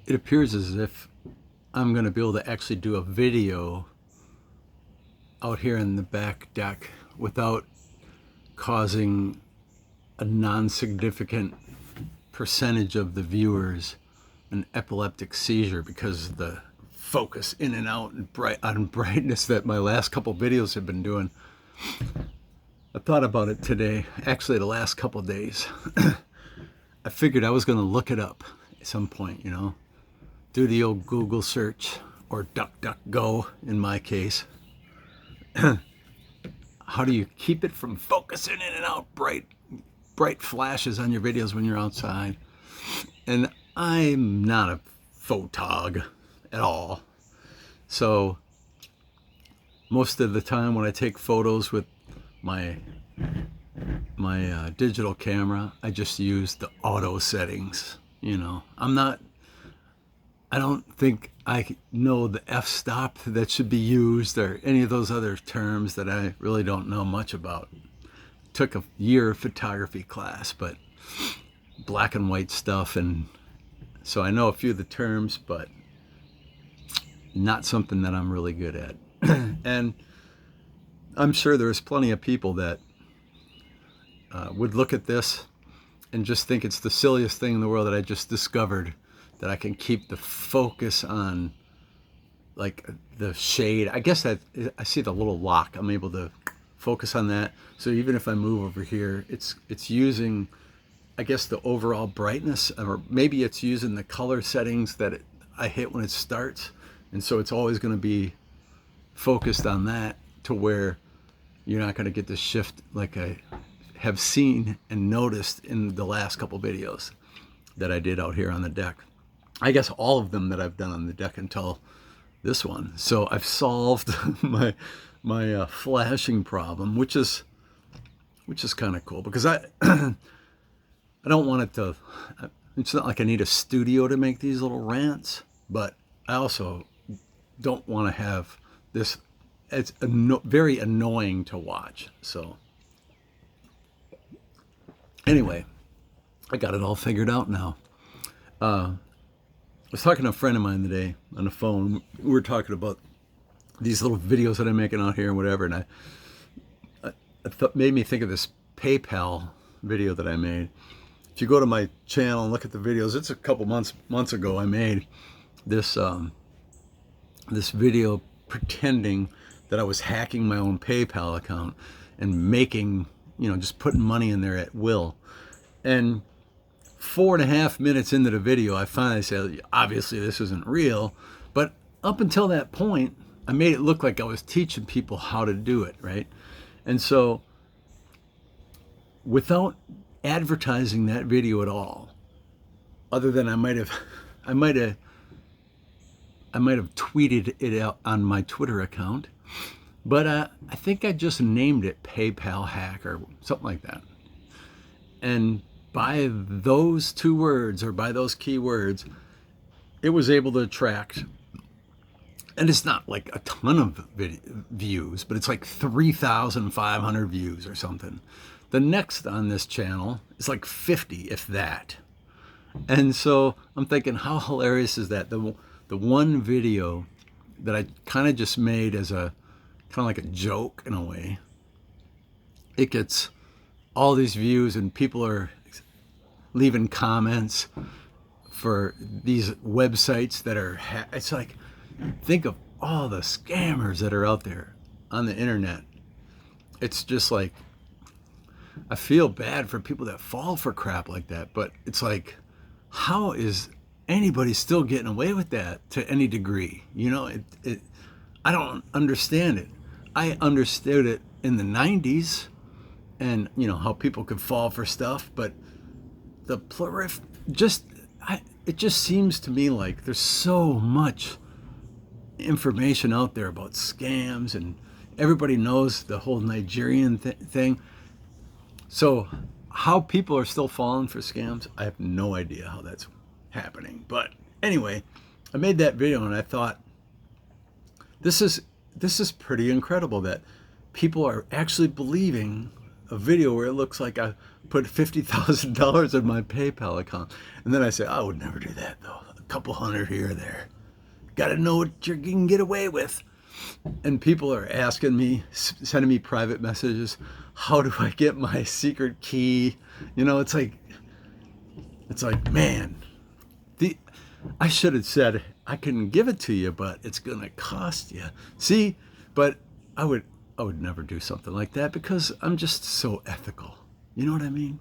It appears as if I'm going to be able to actually do a video out here in the back deck without causing a non-significant percentage of the viewers an epileptic seizure because of the focus in and out and brightness that my last couple videos have been doing. I thought about it today, actually the last couple days. I figured I was going to look it up at some point, do the old Google search, or DuckDuckGo in my case. How do you keep it from focusing in and out bright flashes on your videos when you're outside? And I'm not a photog at all. So most of the time when I take photos with my digital camera, I just use the auto settings. I don't think I know the f-stop that should be used or any of those other terms that I really don't know much about. Took a year of photography class, but black and white stuff, and so I know a few of the terms, but not something that I'm really good at. And I'm sure there's plenty of people that would look at this and just think it's the silliest thing in the world that I just discovered, that I can keep the focus on like the shade. I guess that I see the little lock. I'm able to focus on that. So even if I move over here, it's using, I guess, the overall brightness, or maybe it's using the color settings that I hit when it starts. And so it's always going to be focused on that, to where you're not going to get the shift like I have seen and noticed in the last couple videos that I did out here on the deck. I guess all of them that I've done on the deck until this one. So I've solved my flashing problem, which is kind of cool, because I I don't want it to. It's not like I need a studio to make these little rants, but I also don't want to have this. It's very annoying to watch. So anyway, I got it all figured out now. I was talking to a friend of mine today on the phone. We were talking about these little videos that I'm making out here and whatever, and made me think of this PayPal video that I made. If you go to my channel and look at the videos, it's a couple months ago I made this this video pretending that I was hacking my own PayPal account and making, just putting money in there at will. And 4.5 minutes into the video, I finally said, obviously this isn't real. But up until that point, I made it look like I was teaching people how to do it, right? And so without advertising that video at all, other than I might have tweeted it out on my Twitter account, but I think I just named it PayPal hack or something like that. And by those two words, or by those keywords, it was able to attract, and it's not like a ton of views, but it's like 3,500 views or something. The next on this channel is like 50, if that. And so I'm thinking, how hilarious is that? The one video that I kind of just made as a kind of like a joke in a way, it gets all these views, and people are leaving comments for these websites that are it's like, think of all the scammers that are out there on the internet. It's just like, I feel bad for people that fall for crap like that, but it's like, how is anybody still getting away with that to any degree? I don't understand it. I understood it in the 90s, and how people could fall for stuff, but it just seems to me like there's so much information out there about scams, and everybody knows the whole Nigerian thing. So how people are still falling for scams, I have no idea how that's happening. But anyway, I made that video and I thought, this is pretty incredible that people are actually believing a video where it looks like I put $50,000 in my PayPal account. And then I say, I would never do that though. couple hundred here or there. Got to know what you can get away with. And people are asking me, sending me private messages, how do I get my secret key? You know, it's like, man, I should have said I can give it to you, but it's going to cost you. See, but I would never do something like that because I'm just so ethical. You know what I mean?